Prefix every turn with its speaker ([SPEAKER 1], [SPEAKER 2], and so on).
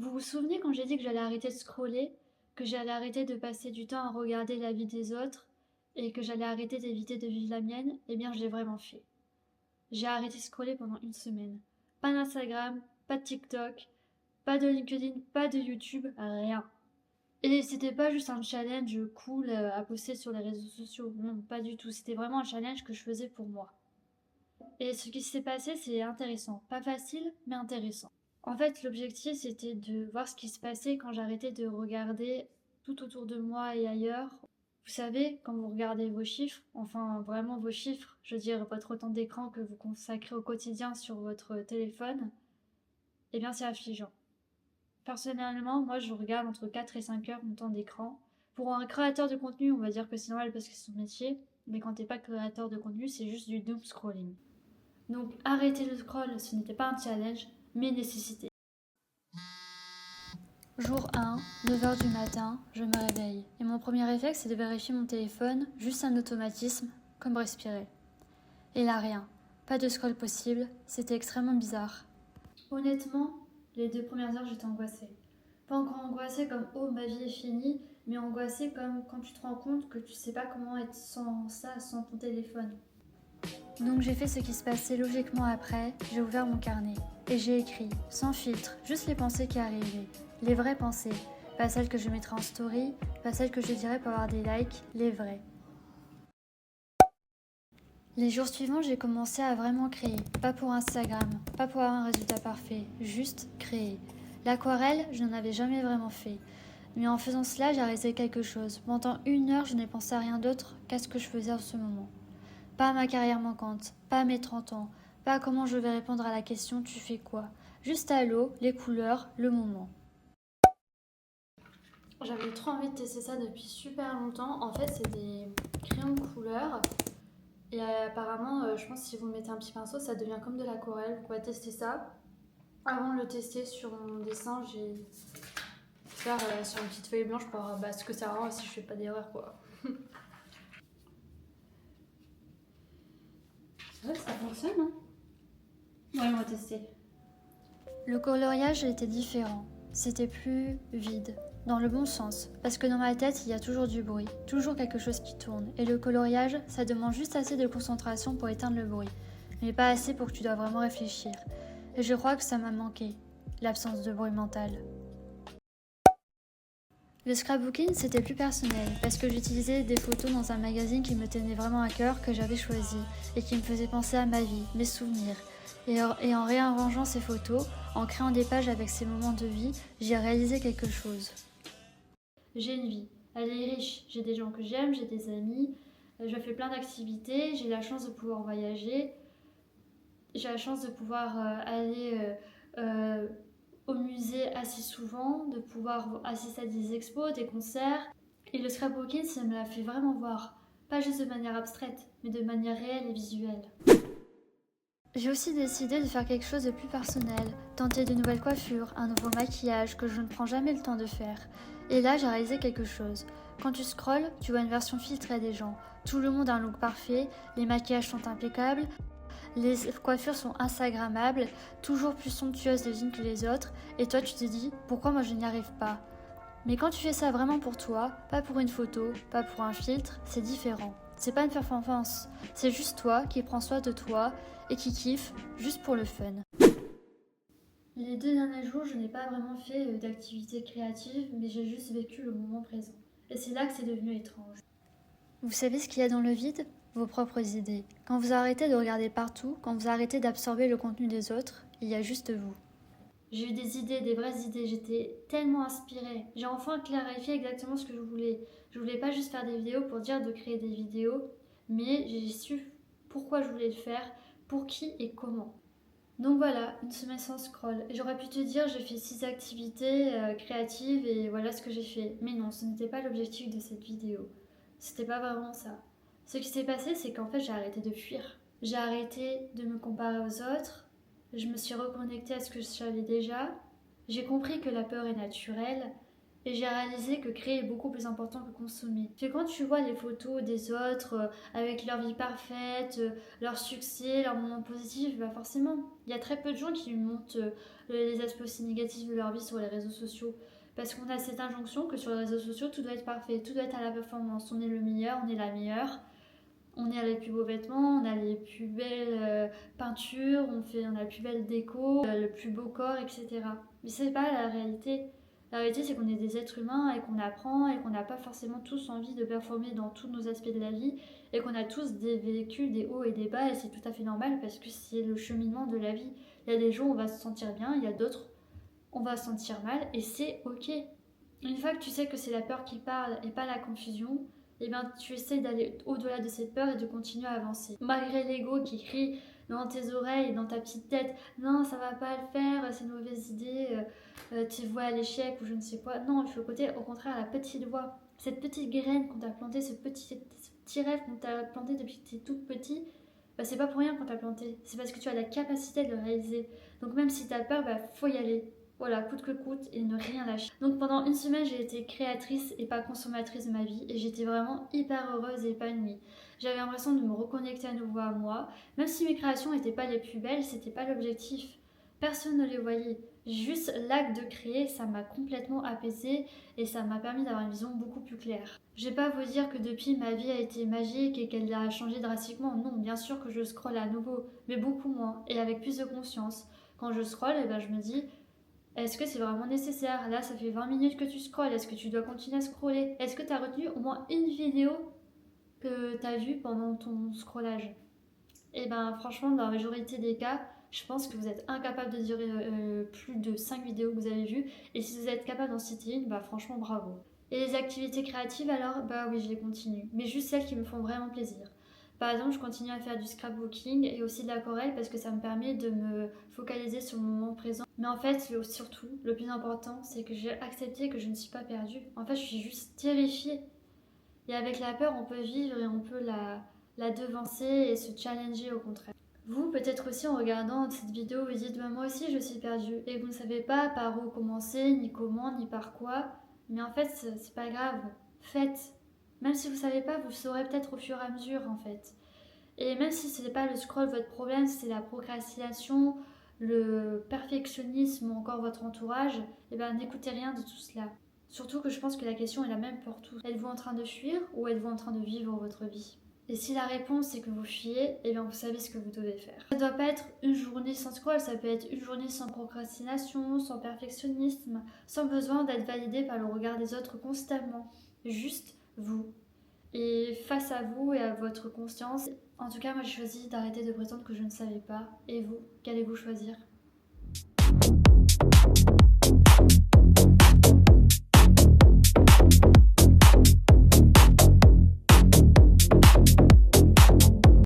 [SPEAKER 1] Vous vous souvenez quand j'ai dit que j'allais arrêter de scroller, que j'allais arrêter de passer du temps à regarder la vie des autres et que j'allais arrêter d'éviter de vivre la mienne? Eh bien, je l'ai vraiment fait. J'ai arrêté de scroller pendant une semaine. Pas d'Instagram, pas de TikTok, pas de LinkedIn, pas de YouTube, rien. Et c'était pas juste un challenge cool à poster sur les réseaux sociaux. Non, pas du tout. C'était vraiment un challenge que je faisais pour moi. Et ce qui s'est passé, c'est intéressant. Pas facile, mais intéressant. En fait, l'objectif, c'était de voir ce qui se passait quand j'arrêtais de regarder tout autour de moi et ailleurs. Vous savez, quand vous regardez vos chiffres, enfin vraiment vos chiffres, je veux dire votre temps d'écran que vous consacrez au quotidien sur votre téléphone, eh bien c'est affligeant. Personnellement, moi je regarde entre 4 et 5 heures mon temps d'écran. Pour un créateur de contenu, on va dire que c'est normal parce que c'est son métier, mais quand t'es pas créateur de contenu, c'est juste du doom scrolling. Donc arrêter le scroll, ce n'était pas un challenge, mais une nécessité. Jour 1, 9 heures du matin, je me réveille. Et mon premier réflexe, c'est de vérifier mon téléphone, juste un automatisme, comme respirer. Et là, rien. Pas de scroll possible, c'était extrêmement bizarre. Honnêtement, les 2 premières heures, j'étais angoissée. Pas encore angoissée comme oh ma vie est finie, mais angoissée comme quand tu te rends compte que tu sais pas comment être sans ça, sans ton téléphone. Donc j'ai fait ce qui se passait logiquement après, j'ai ouvert mon carnet et j'ai écrit, sans filtre, juste les pensées qui arrivaient, les vraies pensées, pas celles que je mettrais en story, pas celles que je dirais pour avoir des likes, les vraies. Les jours suivants, j'ai commencé à vraiment créer, pas pour Instagram, pas pour avoir un résultat parfait, juste créer. L'aquarelle, je n'en avais jamais vraiment fait. Mais en faisant cela, j'ai réalisé quelque chose. Pendant 1 heure, je n'ai pensé à rien d'autre qu'à ce que je faisais en ce moment. Pas à ma carrière manquante, pas à mes 30 ans, pas à comment je vais répondre à la question tu fais quoi. Juste à l'eau, les couleurs, le moment. J'avais trop envie de tester ça depuis super longtemps. En fait, c'est des crayons de couleur. Et apparemment, je pense que si vous mettez un petit pinceau, ça devient comme de l'aquarelle. Vous pouvez tester ça. Avant de le tester sur mon dessin, j'ai fait sur une petite feuille blanche pour voir ce que ça rend si je fais pas d'erreur quoi. Ouais, ça fonctionne, hein? Ouais, on va tester. Le coloriage était différent. C'était plus vide. Dans le bon sens. Parce que dans ma tête, il y a toujours du bruit. Toujours quelque chose qui tourne. Et le coloriage, ça demande juste assez de concentration pour éteindre le bruit. Mais pas assez pour que tu dois vraiment réfléchir. Et je crois que ça m'a manqué. L'absence de bruit mental. Le scrapbooking, c'était plus personnel, parce que j'utilisais des photos dans un magazine qui me tenait vraiment à cœur, que j'avais choisi, et qui me faisait penser à ma vie, mes souvenirs. Et en réarrangeant ces photos, en créant des pages avec ces moments de vie, j'ai réalisé quelque chose. J'ai une vie, elle est riche, j'ai des gens que j'aime, j'ai des amis, je fais plein d'activités, j'ai la chance de pouvoir voyager, j'ai la chance de pouvoir aller au musée assez souvent, de pouvoir assister à des expos, des concerts. Et le scrapbooking, ça me l'a fait vraiment voir, pas juste de manière abstraite, mais de manière réelle et visuelle. J'ai aussi décidé de faire quelque chose de plus personnel, tenter de nouvelles coiffures, un nouveau maquillage que je ne prends jamais le temps de faire. Et là, j'ai réalisé quelque chose. Quand tu scrolles, tu vois une version filtrée des gens. Tout le monde a un look parfait, les maquillages sont impeccables, les coiffures sont instagrammables, toujours plus somptueuses les unes que les autres, et toi tu te dis pourquoi moi je n'y arrive pas. Mais quand tu fais ça vraiment pour toi, pas pour une photo, pas pour un filtre, c'est différent. C'est pas une performance, c'est juste toi qui prends soin de toi et qui kiffe juste pour le fun. Les 2 derniers jours, je n'ai pas vraiment fait d'activité créative, mais j'ai juste vécu le moment présent. Et c'est là que c'est devenu étrange. Vous savez ce qu'il y a dans le vide? Vos propres idées. Quand vous arrêtez de regarder partout, quand vous arrêtez d'absorber le contenu des autres, il y a juste vous. J'ai eu des idées, des vraies idées, j'étais tellement inspirée. J'ai enfin clarifié exactement ce que je voulais. Je voulais pas juste faire des vidéos pour dire de créer des vidéos, mais j'ai su pourquoi je voulais le faire, pour qui et comment. Donc voilà, une semaine sans scroll. J'aurais pu te dire j'ai fait 6 activités créatives et voilà ce que j'ai fait. Mais non, ce n'était pas l'objectif de cette vidéo. C'était pas vraiment ça. Ce qui s'est passé, c'est qu'en fait j'ai arrêté de fuir. J'ai arrêté de me comparer aux autres. Je me suis reconnectée à ce que je savais déjà. J'ai compris que la peur est naturelle. Et j'ai réalisé que créer est beaucoup plus important que consommer. Puis quand tu vois les photos des autres avec leur vie parfaite, leur succès, leurs moments positifs, bah forcément, il y a très peu de gens qui montrent les aspects aussi négatifs de leur vie sur les réseaux sociaux. Parce qu'on a cette injonction que sur les réseaux sociaux, tout doit être parfait, tout doit être à la performance. On est le meilleur, on est la meilleure. On est à les plus beaux vêtements, on a les plus belles peintures, on a la plus belle déco, le plus beau corps, etc. Mais c'est pas la réalité. La réalité, c'est qu'on est des êtres humains et qu'on apprend et qu'on n'a pas forcément tous envie de performer dans tous nos aspects de la vie et qu'on a tous des vécus, des hauts et des bas et c'est tout à fait normal parce que c'est le cheminement de la vie. Il y a des jours où on va se sentir bien, il y a d'autres où on va se sentir mal et c'est ok. Une fois que tu sais que c'est la peur qui parle et pas la confusion, eh ben, tu essaies d'aller au-delà de cette peur et de continuer à avancer. Malgré l'ego qui crie dans tes oreilles, dans ta petite tête, non, ça va pas le faire, c'est une mauvaise idée, tu vois à l'échec ou je ne sais quoi. Non, il faut écouter au contraire la petite voix. Cette petite graine qu'on t'a plantée, ce petit rêve qu'on t'a planté depuis que tu es toute petit, bah, c'est pas pour rien qu'on t'a planté. C'est parce que tu as la capacité de le réaliser. Donc même si tu as peur, bah, faut y aller. Voilà, coûte que coûte et ne rien lâcher. Donc pendant une semaine, j'ai été créatrice et pas consommatrice de ma vie et j'étais vraiment hyper heureuse et épanouie. J'avais l'impression de me reconnecter à nouveau à moi. Même si mes créations n'étaient pas les plus belles, c'était pas l'objectif. Personne ne les voyait. Juste l'acte de créer, ça m'a complètement apaisée et ça m'a permis d'avoir une vision beaucoup plus claire. Je vais pas vous dire que depuis ma vie a été magique et qu'elle a changé drastiquement. Non, bien sûr que je scrolle à nouveau, mais beaucoup moins et avec plus de conscience. Quand je scrolle, eh ben, je me dis est-ce que c'est vraiment nécessaire? Là, ça fait 20 minutes que tu scrolles. Est-ce que tu dois continuer à scroller? Est-ce que tu as retenu au moins une vidéo que tu as vue pendant ton scrollage? Et ben, franchement, dans la majorité des cas, je pense que vous êtes incapable de dire plus de 5 vidéos que vous avez vues. Et si vous êtes capable d'en citer une, bah franchement, bravo. Et les activités créatives, alors, bah oui, je les continue. Mais juste celles qui me font vraiment plaisir. Par exemple, je continue à faire du scrapbooking et aussi de l'aquarelle parce que ça me permet de me focaliser sur le moment présent. Mais en fait, surtout, le plus important, c'est que j'ai accepté que je ne suis pas perdue. En fait, je suis juste terrifiée. Et avec la peur, on peut vivre et on peut la devancer et se challenger au contraire. Vous, peut-être aussi en regardant cette vidéo, vous dites moi aussi je suis perdue et vous ne savez pas par où commencer, ni comment, ni par quoi. Mais en fait, c'est pas grave. Faites. Même si vous savez pas, vous saurez peut-être au fur et à mesure en fait. Et même si ce n'est pas le scroll votre problème, c'est la procrastination, le perfectionnisme ou encore votre entourage, et ben n'écoutez rien de tout cela. Surtout que je pense que la question est la même pour tous. Êtes-vous en train de fuir ou êtes-vous en train de vivre votre vie? Et si la réponse est que vous fuyez, eh bien vous savez ce que vous devez faire. Ça ne doit pas être une journée sans scroll, ça peut être une journée sans procrastination, sans perfectionnisme, sans besoin d'être validé par le regard des autres constamment. Juste vous. Et face à vous et à votre conscience, en tout cas moi j'ai choisi d'arrêter de prétendre que je ne savais pas. Et vous, qu'allez-vous choisir?